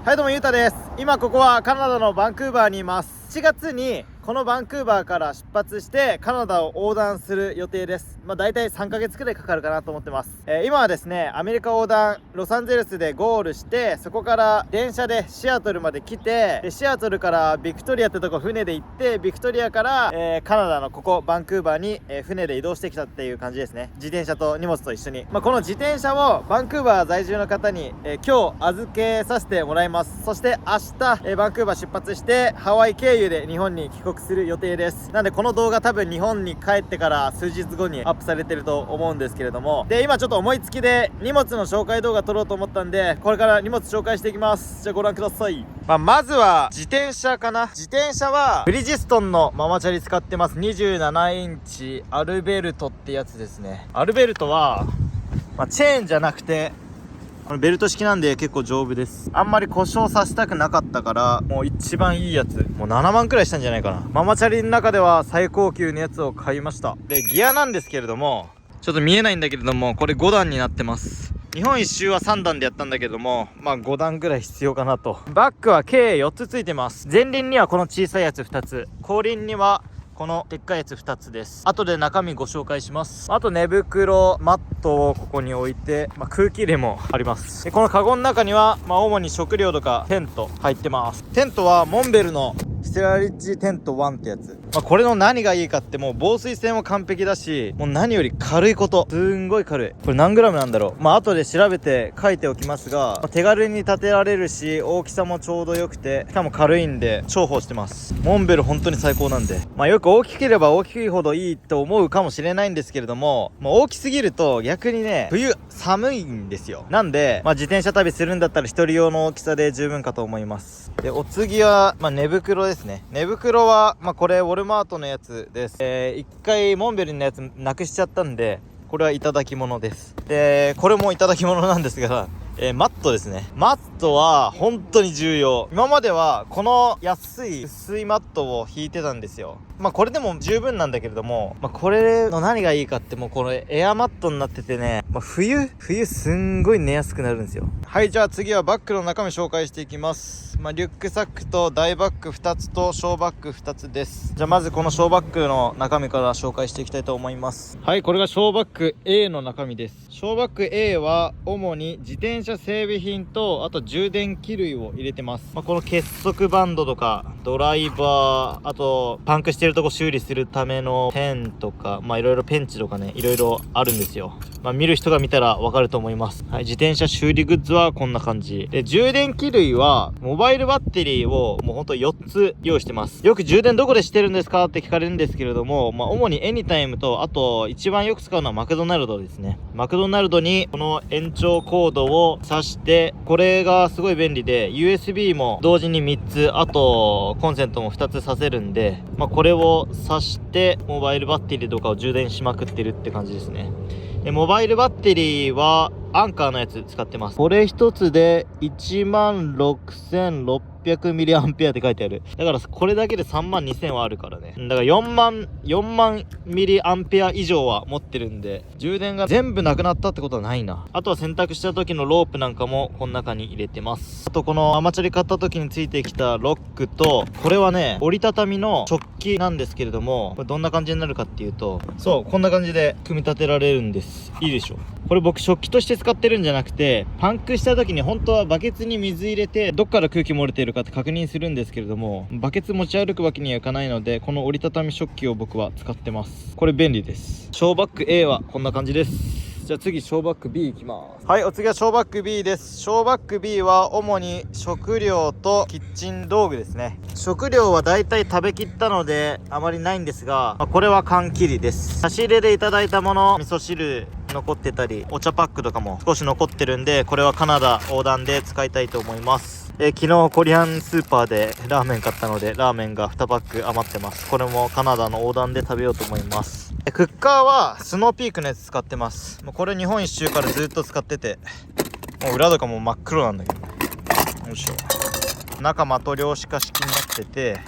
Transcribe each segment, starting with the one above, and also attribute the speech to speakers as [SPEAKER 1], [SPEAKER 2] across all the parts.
[SPEAKER 1] はい、どうもゆうたです。今ここはカナダのバンクーバーにいます。7月にこのバンクーバーから出発してカナダを横断する予定です。大体3ヶ月くらいかかるかなと思ってます。今はですね、アメリカ横断、ロサンゼルスでゴールして、そこから電車でシアトルまで来て、でシアトルからビクトリアってとこ船で行って、ビクトリアから、カナダのここバンクーバーに、船で移動してきたっていう感じですね。自転車と荷物と一緒に、この自転車をバンクーバー在住の方に、今日預けさせてもらいます。そして明日、バンクーバー出発してハワイ経由で日本に帰国する予定です。なんでこの動画多分日本に帰ってから数日後にアップされてると思うんですけれども、で今ちょっと思いつきで荷物の紹介動画撮ろうと思ったんで、これから荷物紹介していきます。じゃあご覧ください。まずは自転車かな。自転車はブリヂストンのママチャリ使ってます。27インチアルベルトってやつですね。アルベルトは、チェーンじゃなくてこのベルト式なんで結構丈夫です。あんまり故障させたくなかったから、もう一番いいやつ、もう7万くらいしたんじゃないかな。ママチャリの中では最高級のやつを買いました。でギアなんですけれども、ちょっと見えないんだけれども、これ5段になってます。日本一周は3段でやったんだけども、5段ぐらい必要かなと。バックは計4つついてます。前輪にはこの小さいやつ2つ、後輪にはこのでっかいやつ2つです。後で中身ご紹介します。あと寝袋、マットをここに置いて、空気入れもあります。でこのカゴの中には、主に食料とかテント入ってます。テントはモンベルのステラリッジテント1ってやつ。これの何がいいかって、もう防水性も完璧だし、もう何より軽いこと。すんごい軽い。これ何グラムなんだろう。後で調べて書いておきますが、手軽に立てられるし、大きさもちょうど良くて、しかも軽いんで重宝してます。モンベル本当に最高なんで、よく大きければ大きいほどいいと思うかもしれないんですけれども、大きすぎると逆にね、冬寒いんですよ。なんで、自転車旅するんだったら一人用の大きさで十分かと思います。でお次は、寝袋ですね。寝袋は、これウォルマートのやつです。一回モンベルのやつなくしちゃったんで、これはいただき物です。でこれもいただき物なんですが、マットですね。マットは本当に重要。今まではこの安い薄いマットを引いてたんですよ。これでも十分なんだけれども、これの何がいいかって、もうこれエアマットになっててね、冬すんごい寝やすくなるんですよ。はい、じゃあ次はバッグの中身紹介していきます。リュックサックと大バッグ2つと小バッグ2つです。じゃあまずこの小バッグの中身から紹介していきたいと思います。はい、これが小バッグ A の中身です。小バッグ A は主に自転車整備品と、あと充電器類を入れてます。この結束バンドとかドライバー、あとパンクしてるとこ修理するためのペンとか、いろいろペンチとかね、いろいろあるんですよ。見る人が見たらわかると思います。はい、自転車修理グッズはこんな感じで、充電器類はモバイルバッテリーをもうほんと4つ用意してます。よく充電どこでしてるんですかって聞かれるんですけれども、主にエニタイムと、あと一番よく使うのはマクドナルドですね。マクドナルドにこの延長コードを挿して、これがすごい便利で USB も同時に3つ、あとコンセントも2つ挿せるんで、これを挿してモバイルバッテリーとかを充電しまくってるって感じですね。でモバイルバッテリーはアンカーのやつ使ってます。これ一つで 16,600mAh って書いてある。だからこれだけで32,000はあるからね。だから4万 mAh 以上は持ってるんで、充電が全部なくなったってことはないな。あとは洗濯した時のロープなんかもこの中に入れてます。あとこのママチャリ買った時についてきたロックと、これはね、折りたたみの食器なんですけれども、これどんな感じになるかっていうと、そうこんな感じで組み立てられるんです。いいでしょ。これ僕食器として使ってるんじゃなくて、パンクした時に本当はバケツに水入れてどっから空気漏れているかって確認するんですけれども、バケツ持ち歩くわけにはいかないので、この折りたたみ食器を僕は使ってます。これ便利です。小バッグ A はこんな感じです。じゃあ次小バッグ B いきます。はい、お次は小バッグ B です。小バッグ B は主に食料とキッチン道具ですね。食料はだいたい食べきったのであまりないんですが、これは缶切りです。差し入れでいただいたもの、味噌汁残ってたり、お茶パックとかも少し残ってるんで、これはカナダ横断で使いたいと思います。昨日コリアンスーパーでラーメン買ったので、ラーメンが2パック余ってます。これもカナダの横断で食べようと思います。クッカーはスノーピークのやつ使ってます。これ日本一周からずっと使ってて、もう裏とかも真っ黒なんだけどね。よいしょ。中的量子化式になってて、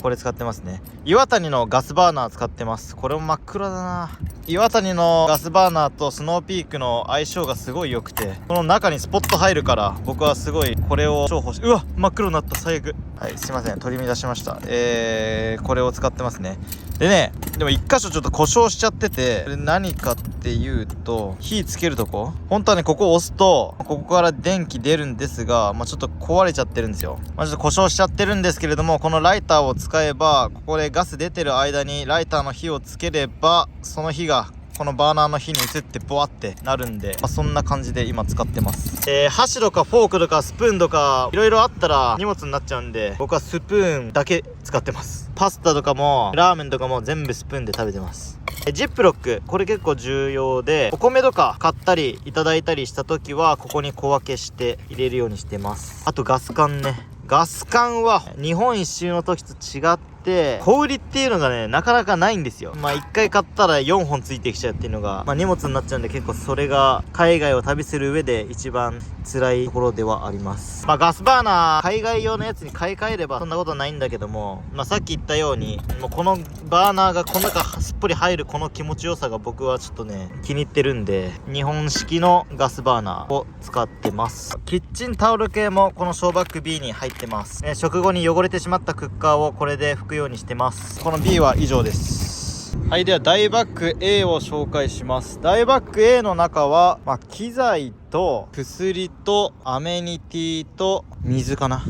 [SPEAKER 1] これ使ってますね。岩谷のガスバーナー使ってます。これも真っ黒だな。岩谷のガスバーナーとスノーピークの相性がすごい良くて、この中にスポット入るから僕はすごいこれを重宝し、うわ真っ黒になった、最悪。はい、すいません、取り乱しました。これを使ってますね。でね、でも一箇所ちょっと故障しちゃってて、何かっていうと、火つけるとこ、本当はねここを押すとここから電気出るんですが、ちょっと壊れちゃってるんですよ。ちょっと故障しちゃってるんですけれども、このライターを使えば、ここでガス出てる間にライターの火をつければ、その火がこのバーナーの火に移ってボワってなるんで、そんな感じで今使ってます。箸とかフォークとかスプーンとかいろいろあったら荷物になっちゃうんで、僕はスプーンだけ使ってます。パスタとかもラーメンとかも全部スプーンで食べてます。ジップロック、これ結構重要で、お米とか買ったりいただいたりした時はここに小分けして入れるようにしてます。あとガス缶ね、ガス缶は日本一周の時と違って小売りっていうのがねなかなかないんですよ。1回買ったら4本ついてきちゃうっていうのが、荷物になっちゃうんで、結構それが海外を旅する上で一番辛いところではあります。ガスバーナー海外用のやつに買い替えればそんなことないんだけども、さっき言ったようにもうこのバーナーがこの中すっぽり入るこの気持ちよさが僕はちょっとね気に入ってるんで、日本式のガスバーナーを使ってます。キッチンタオル系もこのショーバッグ B に入ってます。食後に汚れてしまったクッカーをこれで拭くようにしてます。この B は以上です。はい、では大バッグ A を紹介します。大バッグ A の中は、機材と薬とアメニティと水かな。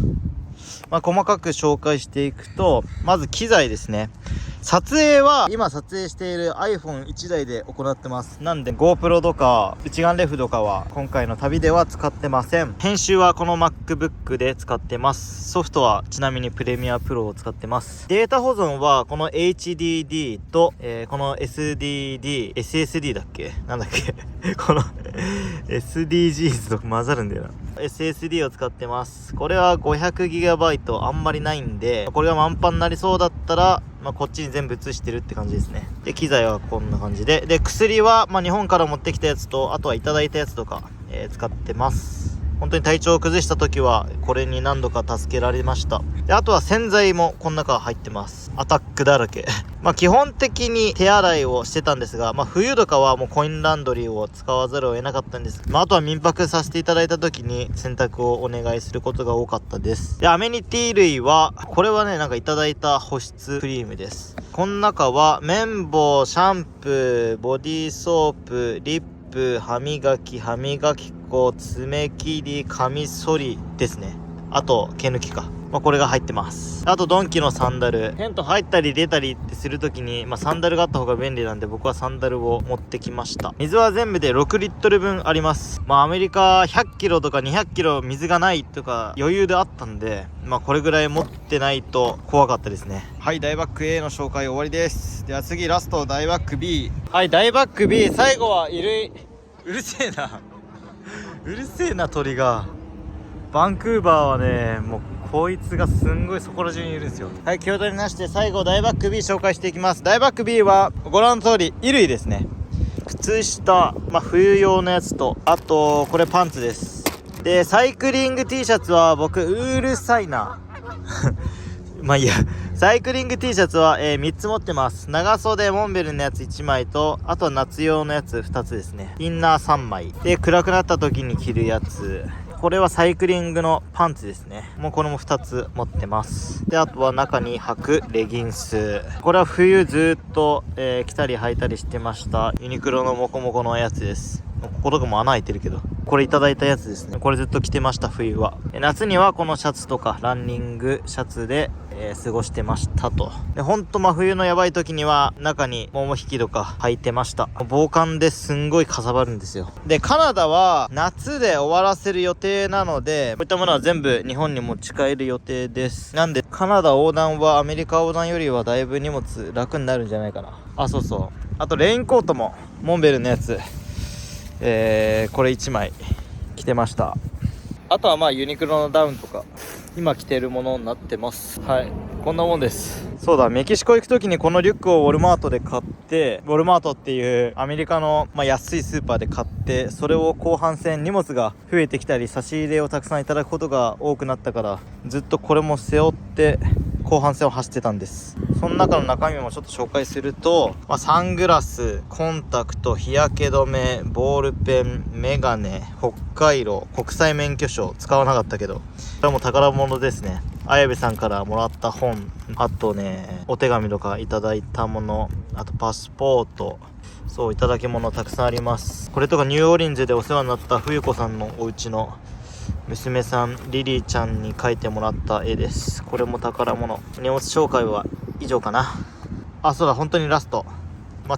[SPEAKER 1] 細かく紹介していくと、まず機材ですね。撮影は今撮影している iPhone1 台で行ってます。なんで GoPro とか一眼レフとかは今回の旅では使ってません。編集はこの MacBook で使ってます。ソフトはちなみにプレミアプロを使ってます。データ保存はこの HDD と、この SSD だっけなんだっけこのSDGs と混ざるんだよな。SSD を使ってます。これは 500GB あんまりないんで、これが満帆になりそうだったらこっちに全部移してるって感じですね。で機材はこんな感じで、薬は日本から持ってきたやつと、あとはいただいたやつとか、使ってます。本当に体調を崩した時はこれに何度か助けられました。であとは洗剤もこの中入ってます。アタックだらけ基本的に手洗いをしてたんですが、冬とかはもうコインランドリーを使わざるを得なかったんです。あとは民泊させていただいた時に洗濯をお願いすることが多かったです。でアメニティ類はこれはねいただいた保湿クリームです。この中は綿棒、シャンプー、ボディーソープ、リップ、歯磨き粉、爪切り、カミソリですね。あと毛抜きか、これが入ってます。あとドンキのサンダル、テント入ったり出たりってするときに、サンダルがあった方が便利なんで僕はサンダルを持ってきました。水は全部で6リットル分あります。アメリカ100キロとか200キロ水がないとか余裕であったんで、これぐらい持ってないと怖かったですね。はい、大バッグ A の紹介終わりです。では次ラスト大バッグ B。 はい、大バッグ B 最後は衣類。うるせえなうるせえな鳥が。バンクーバーはねもうこいつがすんごいそこら中にいるんですよ。はい、気を取りなして最後大バッグ B 紹介していきます。大バッグ B はご覧の通り衣類ですね。靴下、冬用のやつと、あとこれパンツです。でサイクリング T シャツは僕うるさいないいや、サイクリング T シャツは、3つ持ってます。長袖モンベルのやつ1枚と、あとは夏用のやつ2つですね。インナー3枚で暗くなった時に着るやつ。これはサイクリングのパンツですね。もうこれも2つ持ってます。であとは中に履くレギンス。これは冬ずっと、着たり履いたりしてましたユニクロのモコモコのやつです。こことかも穴開いてるけど、これいただいたやつですね。これずっと着てました冬は。夏にはこのシャツとかランニングシャツで、過ごしてましたと。でほんと真冬のやばい時には中に桃引きとか履いてました。防寒ですんごいかさばるんですよ。でカナダは夏で終わらせる予定なので、こういったものは全部日本に持ち帰る予定です。なんでカナダ横断はアメリカ横断よりはだいぶ荷物楽になるんじゃないかな。そうそう、あとレインコートもモンベルのやつ、これ1枚着てました。あとはユニクロのダウンとか今着てるものになってます。はい、こんなもんです。そうだ、メキシコ行く時にこのリュックをウォルマートで買って、ウォルマートっていうアメリカの、安いスーパーで買って、それを後半戦荷物が増えてきたり差し入れをたくさんいただくことが多くなったから、ずっとこれも背負って後半戦を走ってたんです。その中の中身もちょっと紹介すると、サングラス、コンタクト、日焼け止め、ボールペン、メガネ、北海道、国際免許証、使わなかったけど、これも宝物ですね。綾部さんからもらった本、あとね、お手紙とかいただいたもの、あとパスポート、そういただき物たくさんあります。これとかニューオーリンズでお世話になった冬子さんのお家の娘さんリリーちゃんに描いてもらった絵です。これも宝物。荷物紹介は以上かな。あ、そうだ、本当にラスト。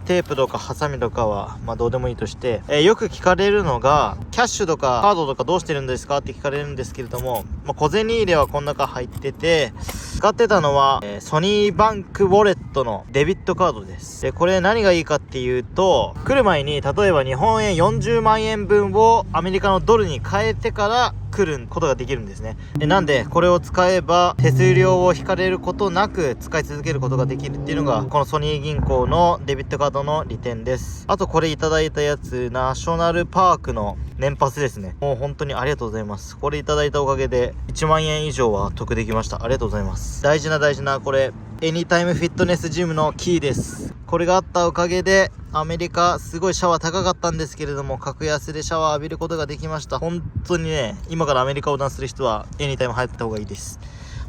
[SPEAKER 1] テープとかハサミとかはどうでもいいとして、よく聞かれるのがキャッシュとかカードとかどうしてるんですかって聞かれるんですけれども、小銭入れはこの中入ってて、使ってたのは、ソニーバンクウォレットのデビットカードです。でこれ何がいいかっていうと、来る前に例えば日本円40万円分をアメリカのドルに変えてから来ることができるんですね。なんでこれを使えば手数料を引かれることなく使い続けることができるっていうのがこのソニー銀行のデビットカードの利点です。あとこれいただいたやつ、ナショナルパークの年パスですね。もう本当にありがとうございます。これいただいたおかげで1万円以上は得できました。ありがとうございます。大事なこれエニタイムフィットネスジムのキーです。これがあったおかげでアメリカすごいシャワー高かったんですけれども、格安でシャワー浴びることができました。本当にね、今からアメリカを横断する人はエニタイム入った方がいいです。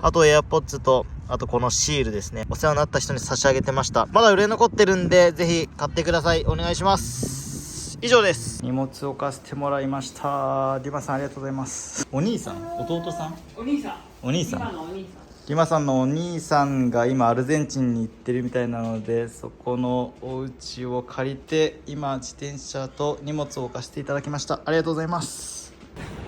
[SPEAKER 1] あと AirPods と、あとこのシールですね。お世話になった人に差し上げてました。まだ売れ残ってるんでぜひ買ってください。お願いします。以上です。荷物を置かせてもらいました。リマさんありがとうございます。お兄さん、弟さん、お兄さん、リマさんのお兄さんが今アルゼンチンに行ってるみたいなので、そこのお家を借りて今自転車と荷物を置かせていただきました。ありがとうございます。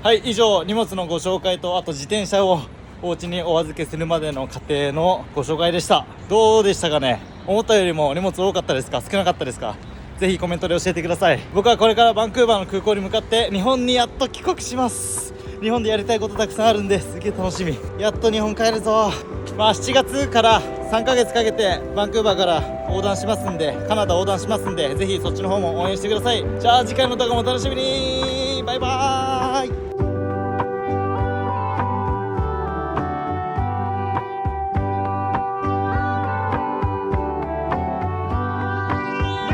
[SPEAKER 1] はい、以上荷物のご紹介と、あと自転車をお家にお預けするまでの過程のご紹介でした。どうでしたかね。思ったよりも荷物多かったですか、少なかったですか。ぜひコメントで教えてください。僕はこれからバンクーバーの空港に向かって日本にやっと帰国します。日本でやりたいことたくさんあるんで、すげえ楽しみ。やっと日本帰るぞ。7月から3ヶ月かけてバンクーバーから横断しますんで、カナダ横断しますんで、ぜひそっちの方も応援してください。じゃあ次回の動画もお楽しみに。バイバーイ。